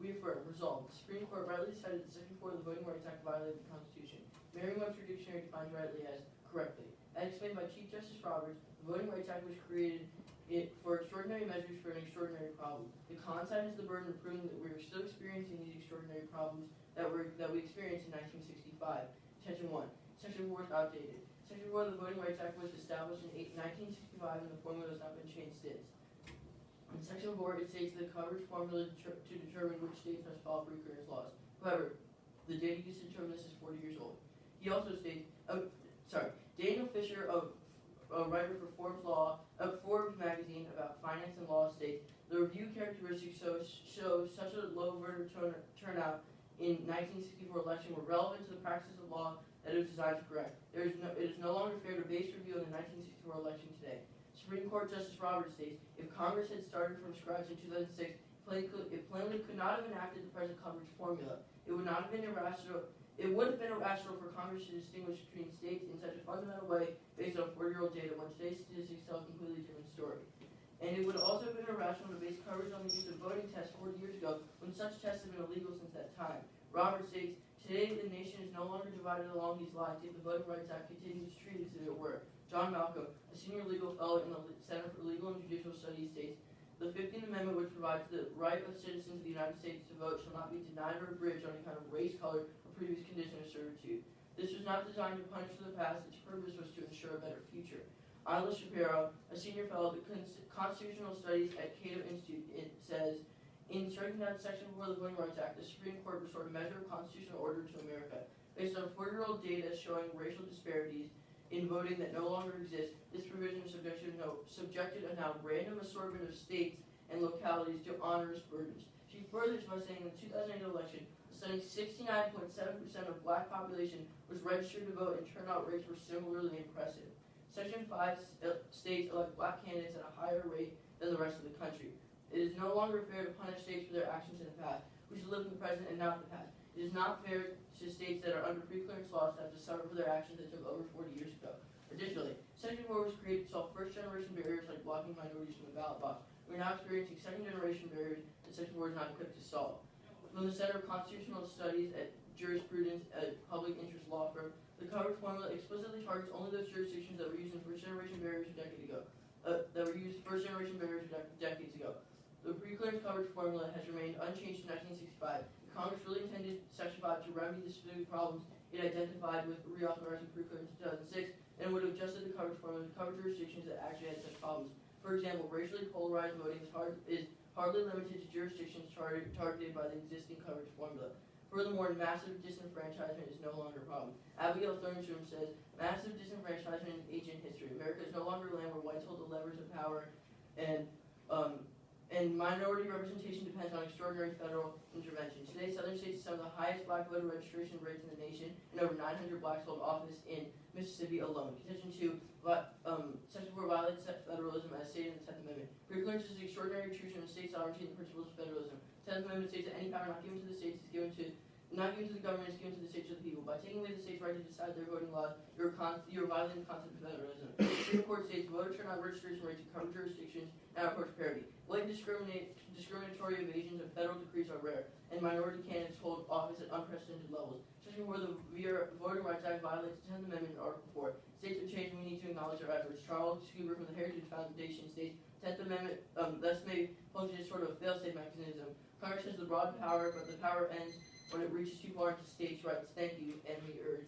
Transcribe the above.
We affirm, resolved, the Supreme Court rightly decided that Section 4 of the Voting Rights Act violated the Constitution. Merriam-Webster Dictionary defines rightly as correctly. As explained by Chief Justice Roberts, the Voting Rights Act was created for extraordinary measures for an extraordinary problem. The con-side has the burden of proving that we are still experiencing these extraordinary problems that we experienced in 1965. Section 1. Section 4 is outdated. Section 4 of the Voting Rights Act was established in 1965 and the formula has not been changed since. In Section 4, it states the coverage formula to determine which states must follow pre-clearance laws. However, the data used to determine this is 40 years old. He also states, Daniel Fisher, a writer for Forbes magazine about finance and law, states, the review characteristics show such a low voter turnout in 1964 election were relevant to the practice of law that it was designed to correct. It is no longer fair to base review on the 1964 election today. Supreme Court Justice Roberts states, if Congress had started from scratch in 2006, it plainly could not have enacted the present coverage formula. It would have been irrational for Congress to distinguish between states in such a fundamental way based on 40-year-old data when today's statistics tell a completely different story. And it would also have been irrational to base coverage on the use of voting tests 40 years ago when such tests have been illegal since that time. Roberts states, today the nation is no longer divided along these lines, yet the Voting Rights Act continues to treat as if it were. John Malcolm, a senior legal fellow in the Center for Legal and Judicial Studies, states, the 15th Amendment, which provides the right of citizens of the United States to vote, shall not be denied or abridged on account of race, color, or previous condition of servitude. This was not designed to punish for the past, its purpose was to ensure a better future. Isla Shapiro, a senior fellow at the Constitutional Studies at Cato Institute, it says, in striking down Section 4 of the Voting Rights Act, the Supreme Court restored a measure of constitutional order to America. Based on 40-year-old data showing racial disparities in voting that no longer exist, this provision subjected a now random assortment of states and localities to onerous burdens. She furthers by saying in the 2008 election, a stunning 69.7% of black population was registered to vote and turnout rates were similarly impressive. Section 5 states elect black candidates at a higher rate than the rest of the country. It is no longer fair to punish states for their actions in the past. We should live in the present and not the past. It is not fair to states that are under pre-clearance laws to have to suffer for their actions that took over 40 years ago. Additionally, Section 4 was created to solve first-generation barriers like blocking minorities from the ballot box. We are now experiencing second-generation barriers that Section 4 is not equipped to solve. From the Center of Constitutional Studies at Jurisprudence at Public Interest Law Firm, the coverage formula explicitly targets only those jurisdictions that were using first-generation barriers a decade ago. The pre-clearance coverage formula has remained unchanged since 1965. Congress really intended Section 5 to remedy the specific problems it identified with reauthorizing pre-clearance in 2006, and would have adjusted the coverage formula to cover jurisdictions that actually had such problems. For example, racially polarized voting is hardly limited to jurisdictions targeted by the existing coverage formula. Furthermore, massive disenfranchisement is no longer a problem. Abigail Thornstrom says, massive disenfranchisement is ancient history. America is no longer a land where whites hold the levers of power, and minority representation depends on extraordinary federal intervention. Today, southern states have some of the highest black voter registration rates in the nation, and over 900 blacks hold office in Mississippi alone. Contention 2, Section 4 violates federalism as stated in the 10th Amendment. Pre-clearance is the extraordinary intrusion of state sovereignty and the principles of federalism. The 10th Amendment states that any power not given to the states is given to the government, is given to the states or the people. By taking away the states' right to decide their voting laws, you're violating the concept of federalism. The Supreme Court states voter turnout registration rates in covered jurisdictions now approach parity. Blatant discriminatory evasions of federal decrees are rare, and minority candidates hold office at unprecedented levels. Section 4 of the Voting Rights Act violates the 10th Amendment in Article 4. States have changed, and we need to acknowledge their efforts. Charles Schuber from the Heritage Foundation states, 10th Amendment thus may function as sort of a fail-safe mechanism. Congress has the broad power, but the power ends when it reaches too far into states' rights. Thank you, and we urge